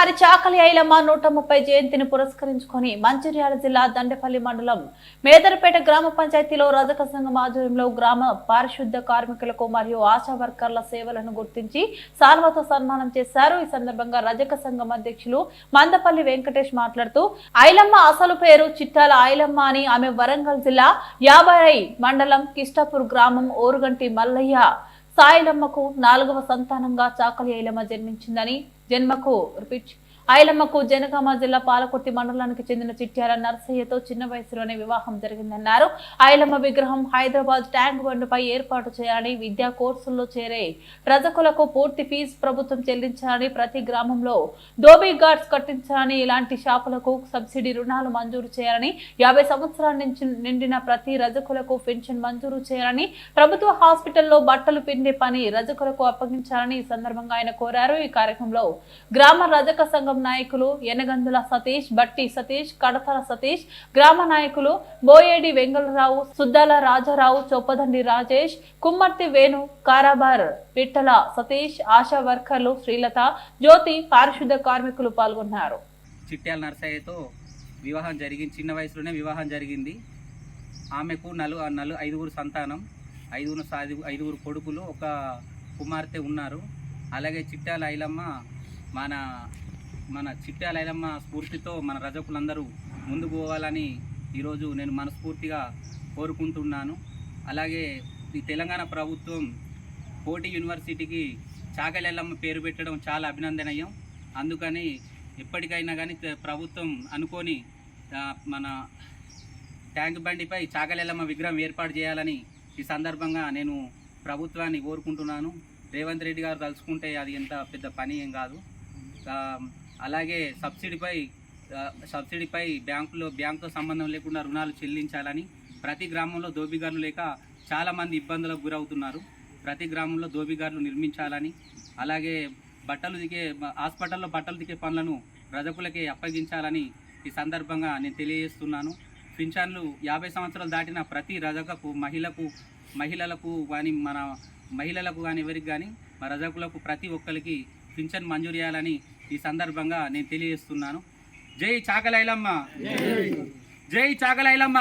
చిన్నారి చాకలి ఐలమ్మ 130 జయంతిని పురస్కరించుకొని మంచిర్యాల జిల్లా దండేపల్లి మండలం మేదరపేట గ్రామ పంచాయతీలో రజక సంఘం ఆధ్వర్యంలో గ్రామ పారిశుద్ధ కార్మికులకు మరియు ఆశా వర్కర్ల సేవలను గుర్తించి సాల్వాతో సన్మానం చేశారు. ఈ సందర్భంగా రజక సంఘం అధ్యక్షులు మందపల్లి వెంకటేష్ మాట్లాడుతూ ఐలమ్మ అసలు పేరు చిట్టాల ఐలమ్మ అని, ఆమె వరంగల్ జిల్లా యాబరై మండలం కిష్టాపూర్ గ్రామం ఓరుగంటి మల్లయ్య సాయిలమ్మకు 4వ సంతానంగా చాకలి ఐలమ్మ జన్మించిందని, ఐలమ్మకు జనగామ జిల్లా పాలకుర్తి మండలానికి చెందిన చిట్యాల నర్సయ్యతో చిన్న వయసులోనే వివాహం జరిగిందన్నారు. ఐలమ్మ విగ్రహం హైదరాబాద్ ట్యాంక్ బండ్పై ఏర్పాటు చేయాలని, విద్యా కోర్సుల్లో చేరే రజకులకు పూర్తి ఫీజు ప్రభుత్వం చెల్లించాలని, ప్రతి గ్రామంలో దోబీ గార్డ్స్ కట్టించాలని, ఇలాంటి షాపులకు సబ్సిడీ రుణాలు మంజూరు చేయాలని, 50 సంవత్సరాల నుంచి నిండిన ప్రతి రజకులకు పెన్షన్ మంజూరు చేయాలని, ప్రభుత్వ హాస్పిటల్లో బట్టలు పిండే పని రజకులకు అప్పగించాలని ఈ సందర్భంగా ఆయన కోరారు. ఈ కార్యక్రమంలో గ్రామ రజక సంఘం నాయకులు ఎనగందుల సతీష్, బట్టి సతీష్, కడతల సతీష్, గ్రామ నాయకులు బోయేడి వెంగళరావు, సుద్దాల రాజారావు, చొప్పదండి రాజేష్, కుమ్మర్తి వేణు, కారాబార్ పిట్టల సతీష్, ఆశా వర్కర్లు శ్రీలత, జ్యోతి, పారిశుద్ధ కార్మికులు పాల్గొన్నారు. చిట్యాల నర్సయ్యతో వివాహం జరిగింది, చిన్న వయసులోనే వివాహం జరిగింది. ఆమెకు 5 సంతానం, 5 కొడుకులు, ఒక కుమార్తె ఉన్నారు. అలాగే చిట్యాల ఐలమ్మ మన చిట్యాల ఐలమ్మ స్ఫూర్తితో మన రజకులందరూ ముందుకు పోవాలని ఈరోజు నేను మనస్ఫూర్తిగా కోరుకుంటున్నాను. అలాగే ఈ తెలంగాణ ప్రభుత్వం కోటి యూనివర్సిటీకి చాకలి ఐలమ్మ పేరు పెట్టడం చాలా అభినందనీయం. అందుకని ఎప్పటికైనా కానీ ప్రభుత్వం అనుకొని మన ట్యాంక్ బండిపై చాకలి ఐలమ్మ విగ్రహం ఏర్పాటు చేయాలని ఈ సందర్భంగా నేను ప్రభుత్వాన్ని కోరుకుంటున్నాను. రేవంత్ రెడ్డి గారు తలుచుకుంటే అది ఎంత పెద్ద పని ఏం కాదు. అలాగే సబ్సిడీపై బ్యాంకుతో సంబంధం లేకుండా రుణాలు చెల్లించాలని, ప్రతి గ్రామంలో దోబిగార్లు లేక చాలామంది ఇబ్బందులకు గురవుతున్నారు. ప్రతి గ్రామంలో దోబిగార్లు నిర్మించాలని, అలాగే హాస్పిటల్లో బట్టలు దిగే పనులను రజకులకే అప్పగించాలని ఈ సందర్భంగా నేను తెలియజేస్తున్నాను. పింఛన్లు 50 సంవత్సరాలు దాటిన ప్రతి రజకకు, మహిళలకు కానీ, మన మహిళలకు కానీ, ఎవరికి కానీ, మా రజకులకు ప్రతి ఒక్కరికి పింఛన్ మంజూరు చేయాలని ఈ సందర్భంగా నేను తెలియజేస్తున్నాను. జై చాకలి ఐలమ్మ, జై చాకలి ఐలమ్మ.